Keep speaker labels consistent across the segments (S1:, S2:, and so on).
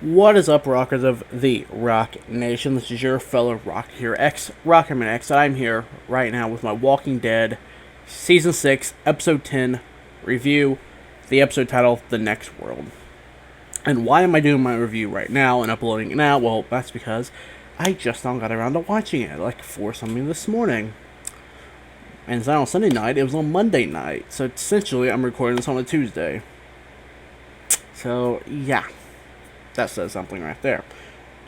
S1: What is up, rockers of the Rock Nation? This is your fellow rock here, Rockerman X. I'm here right now with my Walking Dead Season 6, Episode 10 review, the episode title, The Next World. And why am I doing my review right now and uploading it now? Well, that's because I just now got around to watching it, like 4 something this morning. And it's not on Sunday night, it was on Monday night. So essentially, I'm recording this on a Tuesday. So, yeah. That says something right there.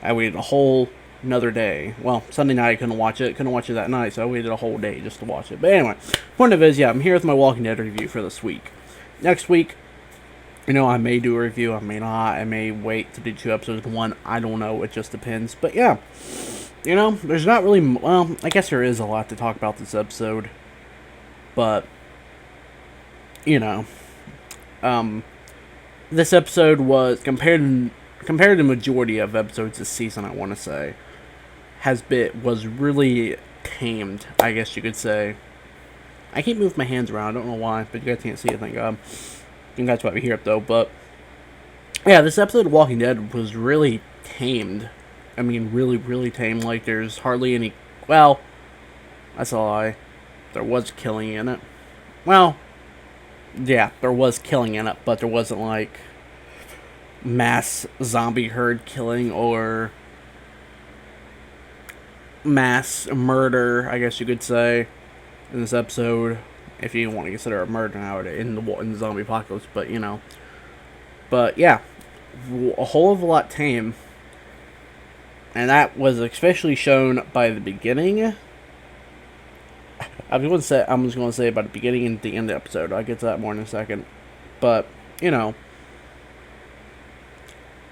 S1: I waited a whole another day. Well, Sunday night I couldn't watch it. Couldn't watch it that night, so I waited a whole day just to watch it. But anyway, point of it is, yeah, I'm here with my Walking Dead review for this week. Next week, I may do a review, I may not. I may wait to do 2 episodes of 1. I don't know. It just depends. But yeah, there's not really... Well, I guess there is a lot to talk about this episode. But, this episode was compared to the majority of episodes this season, I want to say, was really tamed, I guess you could say. I keep moving my hands around, I don't know why, but you guys can't see it, thank God. You guys might be here, though, but yeah, this episode of Walking Dead was really tamed. I mean, really, really tamed. Like, there's hardly any... Well, that's a lie. There was killing in it. Well, yeah, there was killing in it, but there wasn't, like, mass zombie herd killing or mass murder, I guess you could say, in this episode, if you want to consider a murder nowadays in the zombie apocalypse. But yeah, a whole of a lot tame, and that was especially shown by the beginning. I'm just going to say about the beginning and the end of the episode. I'll get to that more in a second, but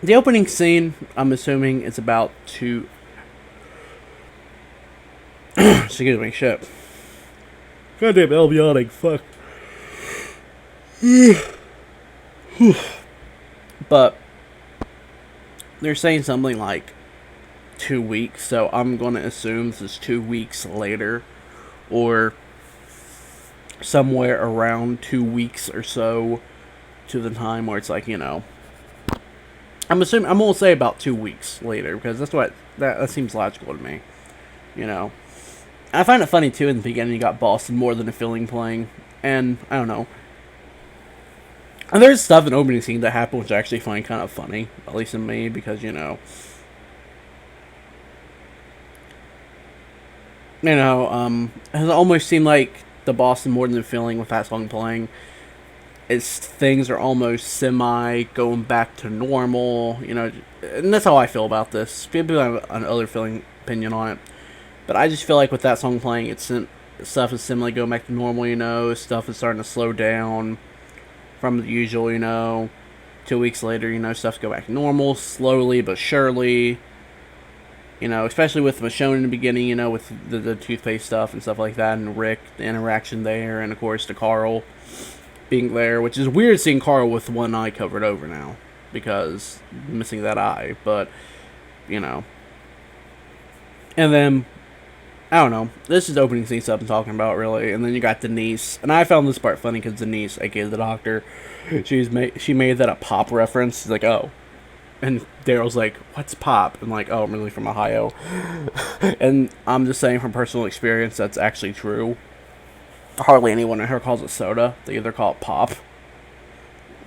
S1: the opening scene, I'm assuming it's about to... Excuse me, shit. Goddamn albiotic, fuck. But they're saying something like 2 weeks, so I'm going to assume this is 2 weeks later, or somewhere around 2 weeks or so to the time where it's like, I'm gonna say about 2 weeks later, because that seems logical to me. I find it funny too. In the beginning, you got Boston more than a feeling playing, and I don't know. And there's stuff in the opening scene that happened which I actually find kind of funny, at least in me, because it almost seemed like the Boston more than a feeling with that song playing. Things are almost semi going back to normal, and that's how I feel about this. People have another opinion on it, but I just feel like with that song playing, stuff is similarly going back to normal. Stuff is starting to slow down from the usual. 2 weeks later, stuff's go back to normal slowly but surely. Especially with Michonne in the beginning, with the toothpaste stuff and stuff like that, and Rick, the interaction there, and of course the Carl being there, which is weird seeing Carl with one eye covered over now, because missing that eye, but, And then, I don't know, this is the opening scene stuff I'm talking about, really, and then you got Denise, and I found this part funny, because Denise, aka the doctor, she made that a pop reference. She's like, oh, and Daryl's like, what's pop? And like, oh, I'm really from Ohio, and I'm just saying from personal experience, that's actually true. Hardly anyone in here calls it soda. They either call it pop.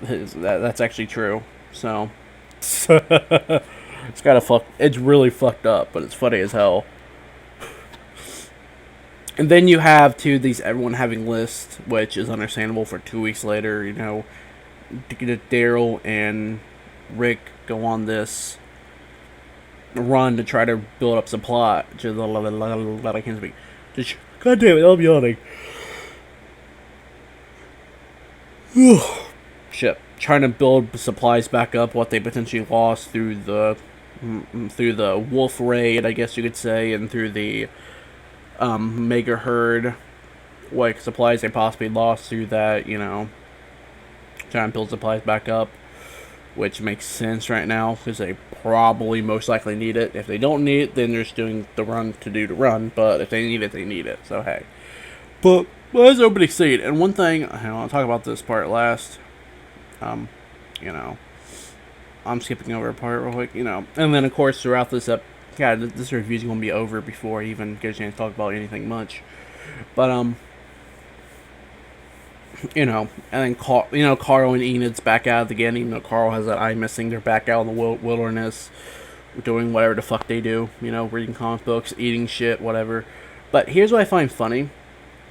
S1: That's actually true. So it's really fucked up, but it's funny as hell. And then you have everyone having lists, which is understandable for 2 weeks later. Daryl and Rick go on this run to try to build up supply. I can't speak. God damn it, I'm yawning. Shit. Trying to build supplies back up, what they potentially lost through the wolf raid, I guess you could say, and through the mega herd, like supplies they possibly lost through that, trying to build supplies back up, which makes sense right now, because they probably most likely need it. If they don't need it, then they're just doing the run to do the run, but if they need it, they need it, so hey. But well, that's opening scene, and one thing, I'll talk about this part last, I'm skipping over a part real quick, and then of course throughout this review is gonna be over before I even get a chance to talk about anything much. But and then Carl and Enid's back out again. Even though Carl has that eye missing, they're back out in the wilderness, doing whatever the fuck they do. Reading comic books, eating shit, whatever. But here's what I find funny,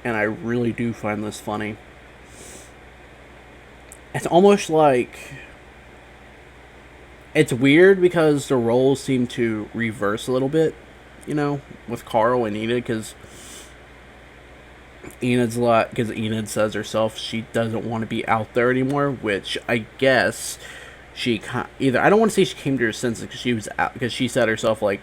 S1: and I really do find this funny. It's almost like it's weird because the roles seem to reverse a little bit, with Carl and Enid, because Enid says herself she doesn't want to be out there anymore, which I guess I don't want to say she came to her senses because she said herself like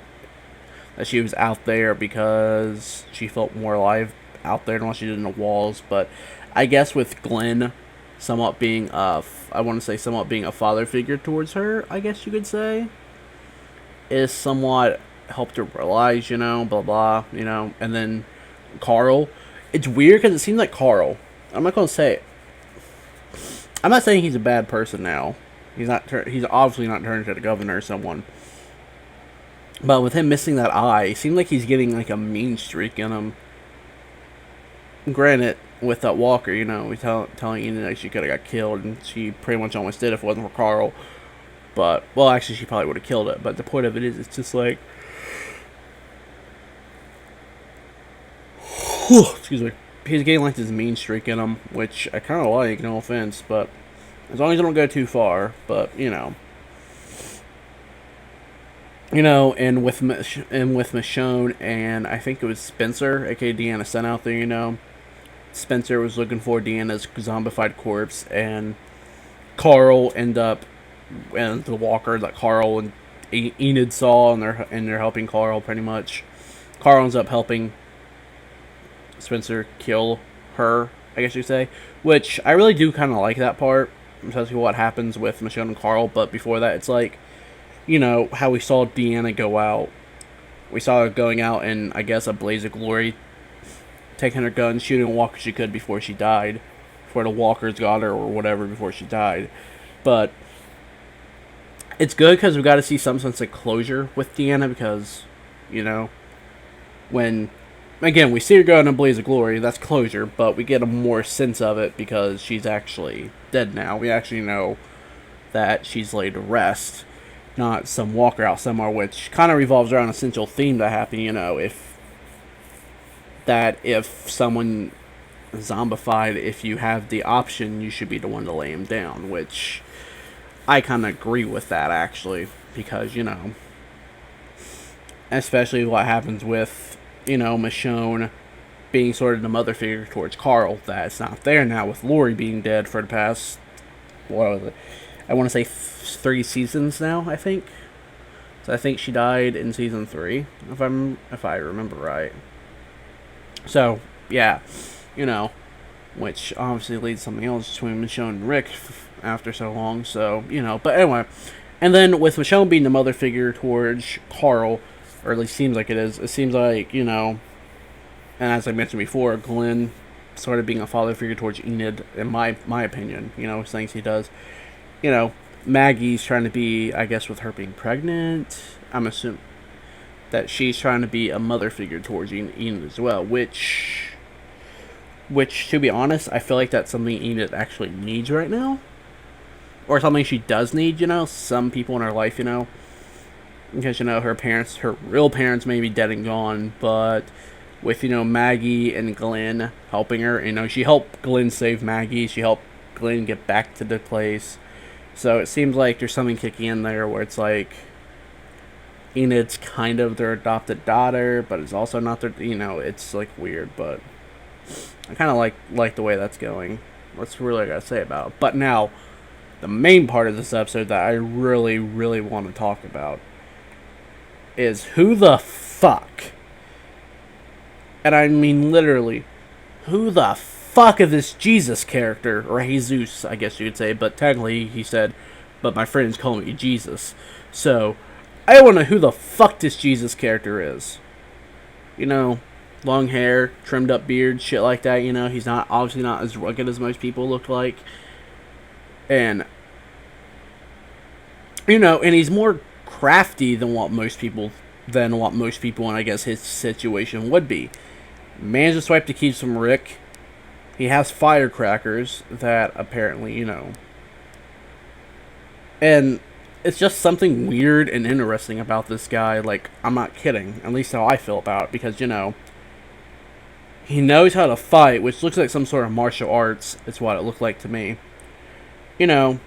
S1: that she was out there because she felt more alive out there than what she did in the walls. But I guess with Glenn somewhat being a father figure towards her, I guess you could say, is somewhat helped her realize, blah blah, and then Carl. It's weird because it seems like Carl. I'm not gonna say it. I'm not saying he's a bad person now. He's not. He's obviously not turned into the governor or someone. But with him missing that eye, it seems like he's getting like a mean streak in him. Granted, with that Walker, he's telling Enid that she could have got killed, and she pretty much almost did if it wasn't for Carl. But, well, actually, she probably would have killed it. But the point of it is, it's just like, excuse me, he's getting like this mean streak in him, which I kind of like. No offense, but as long as I don't go too far. But and with Michonne and I think it was Spencer, aka Deanna, sent out there. Spencer was looking for Deanna's zombified corpse, and Carl ended up, and the walker that Carl and Enid saw, and they're helping Carl pretty much. Carl ends up helping Spencer kill her, I guess you say, which I really do kind of like that part, especially what happens with Michonne and Carl. But before that, it's like, how we saw Deanna go out. We saw her going out in, I guess, a blaze of glory, taking her gun, shooting a walker she could before she died, before the walkers got her or whatever before she died. But it's good because we got to see some sense of closure with Deanna because, when, again, we see her go in a blaze of glory, that's closure, but we get a more sense of it because she's actually dead now. We actually know that she's laid to rest, not some walker out somewhere, which kind of revolves around an essential theme that happened, if someone zombified, if you have the option, you should be the one to lay him down, which I kind of agree with that, actually, because, especially what happens with, Michonne being sort of the mother figure towards Carl, that's not there now with Lori being dead for the past, what was it? I want to say 3 seasons now, I think. So I think she died in season 3, if I remember right. So, yeah, which obviously leads to something else between Michonne and Rick after so long, so, but anyway. And then with Michonne being the mother figure towards Carl, or at least seems like it is, it seems like, and as I mentioned before, Glenn sort of being a father figure towards Enid, in my opinion, things he does. Maggie's trying to be, I guess, with her being pregnant, I'm assuming that she's trying to be a mother figure towards Enid as well, which, to be honest, I feel like that's something Enid actually needs right now. Or something she does need, some people in her life, because, her real parents may be dead and gone, but with, Maggie and Glenn helping her, she helped Glenn save Maggie, she helped Glenn get back to the place, so it seems like there's something kicking in there where it's like, Enid's kind of their adopted daughter, but it's also not their, it's like weird, but I kind of like the way that's going. That's really what I gotta say about it. But now, the main part of this episode that I really, really want to talk about is who the fuck, and I mean literally, who the fuck is this Jesus character, or Jesus, I guess you could say, but technically he said, but my friends call me Jesus, so I want to know who the fuck this Jesus character is. Long hair, trimmed up beard, shit like that, he's obviously not as rugged as most people look like. And And he's more crafty than what most people in, I guess, his situation would be. Manages to swipe the keys from Rick. He has firecrackers that apparently, and it's just something weird and interesting about this guy. Like, I'm not kidding. At least how I feel about it, because he knows how to fight, which looks like some sort of martial arts. It's what it looked like to me. You know,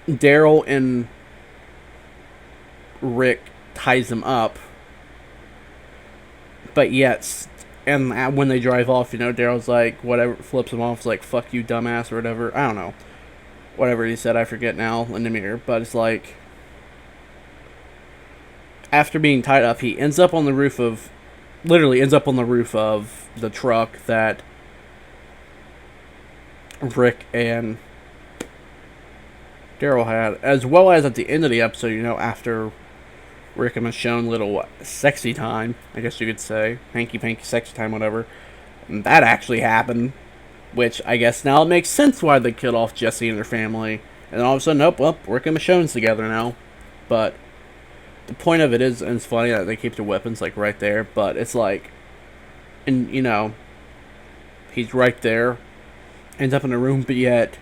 S1: Daryl and Rick ties him up, but yet, and when they drive off, Daryl's like, whatever, flips him off, like, fuck you, dumbass, or whatever. I don't know. Whatever he said, I forget now in the mirror, but it's like, after being tied up, he literally ends up on the roof of the truck that Rick and Daryl had, as well as at the end of the episode, after Rick and Michonne little sexy time, I guess you could say, hanky panky sexy time, whatever. And that actually happened, which I guess now it makes sense why they killed off Jesse and their family. And then all of a sudden, nope, well, Rick and Michonne's together now. But the point of it is, and it's funny that they keep their weapons like right there, but it's like, and he's right there, ends up in a room, but yet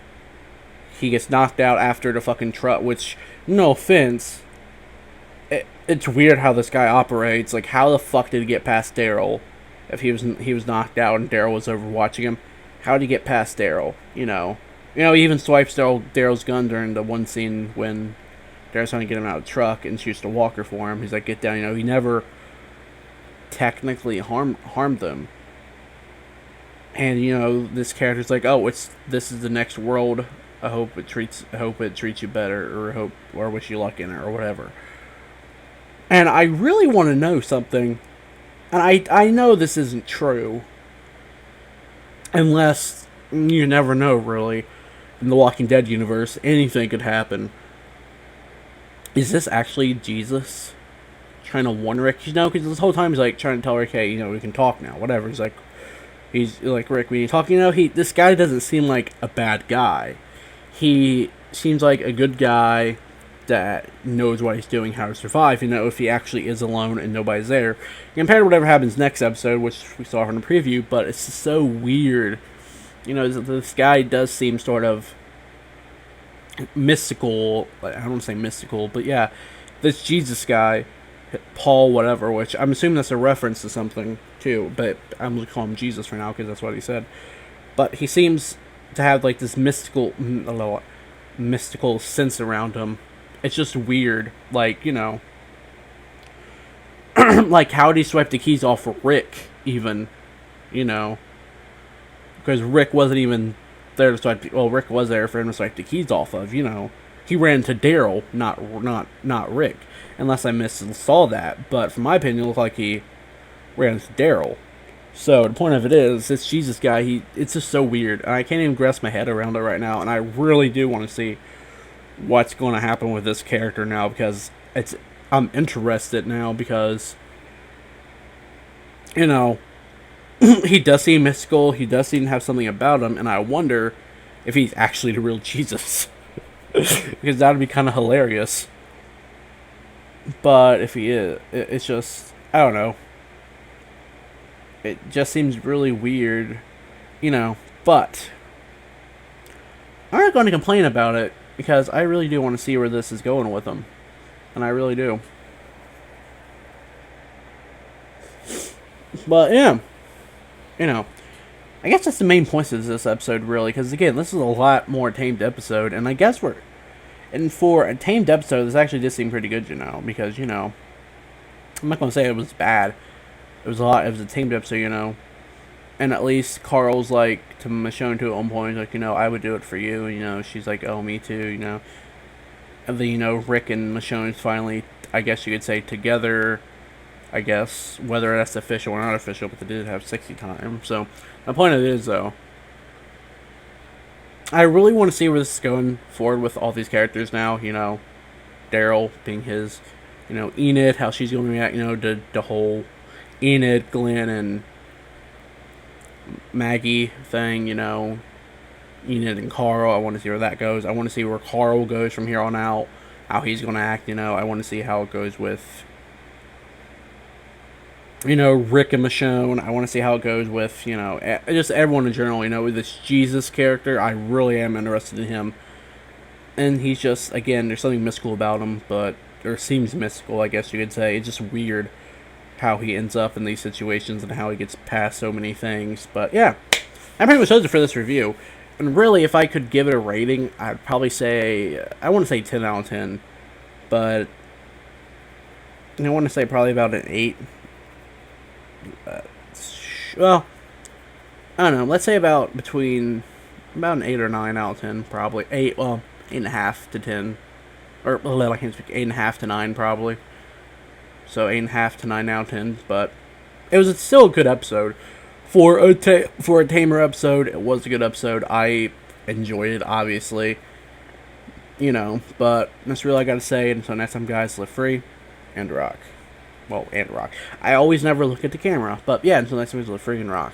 S1: he gets knocked out after the fucking truck, which, no offense, it's weird how this guy operates. Like, how the fuck did he get past Daryl if he was knocked out and Daryl was over watching him? How did he get past Daryl? He even swipes Daryl's gun during the one scene when Daryl's trying to get him out of the truck and shoots the walker for him. He's like, get down. He never technically harmed them. And this character's like, oh, this is the next world. I hope it treats you better, or wish you luck in it, or whatever. And I really want to know something, and I know this isn't true, unless you never know, really. In the Walking Dead universe, anything could happen. Is this actually Jesus trying to warn Rick? Because this whole time he's like trying to tell Rick, hey, we can talk now, whatever. He's like, Rick, when you talk, this guy doesn't seem like a bad guy. He seems like a good guy that knows what he's doing, how to survive, if he actually is alone and nobody's there. Compared to whatever happens next episode, which we saw from the preview, but it's just so weird. This guy does seem sort of mystical. I don't want to say mystical, but yeah, this Jesus guy, Paul whatever, which I'm assuming that's a reference to something too, but I'm going to call him Jesus for now because that's what he said. But he seems to have like this mystical sense around him. It's just weird, like, like, how did he swipe the keys off of Rick, even, because Rick wasn't even there to swipe, Rick was there for him to swipe the keys off of, he ran to Daryl, not Rick, unless I missaw that, but from my opinion, it looked like he ran to Daryl. So, the point of it is, this Jesus guy, it's just so weird, and I can't even grasp my head around it right now, and I really do want to see what's going to happen with this character now, because I'm interested now, because he does seem mystical, he does seem to have something about him, and I wonder if he's actually the real Jesus. Because that would be kind of hilarious. But if he is, it's just, I don't know, it just seems really weird, but I'm not going to complain about it, because I really do want to see where this is going with him. And I really do. But, yeah. I guess that's the main points of this episode, really. Because, again, this is a lot more tamed episode. And I guess and for a tamed episode, this actually did seem pretty good, Because, I'm not going to say it was bad. It was a tamed episode, And at least Carl's like to Michonne to at one point, like, I would do it for you. She's like, oh, me too, And then, Rick and Michonne's finally, I guess you could say, together. I guess, whether that's official or not official, but they did have sexy time. So, the point of it is, though, I really want to see where this is going forward with all these characters now, Daryl being his, Enid, how she's going to react, to the whole Enid, Glenn, and Maggie thing, Enid and Carl. I want to see where that goes. I want to see where Carl goes from here on out, how he's going to act. I want to see how it goes with, Rick and Michonne. I want to see how it goes with, just everyone in general. With this Jesus character, I really am interested in him. And he's just, again, there's something mystical about him, or seems mystical, I guess you could say. It's just weird how he ends up in these situations and how he gets past so many things. But yeah, that pretty much does it for this review. And really, if I could give it a rating, I'd probably say, I want to say 10 out of 10, but I want to say probably about an 8. Well, I don't know. Let's say about an 8 or 9 out of 10, probably. 8, well, 8.5 to 10. Or, well, I can't speak, 8.5 to 9, probably. So, 8.5 to 9 out of 10. But it was still a good episode. For a Tamer episode, it was a good episode. I enjoyed it, obviously. But that's really all I gotta say. Until next time, guys, live free and rock. Well, and rock. I always never look at the camera. But yeah, until next time, live free and rock.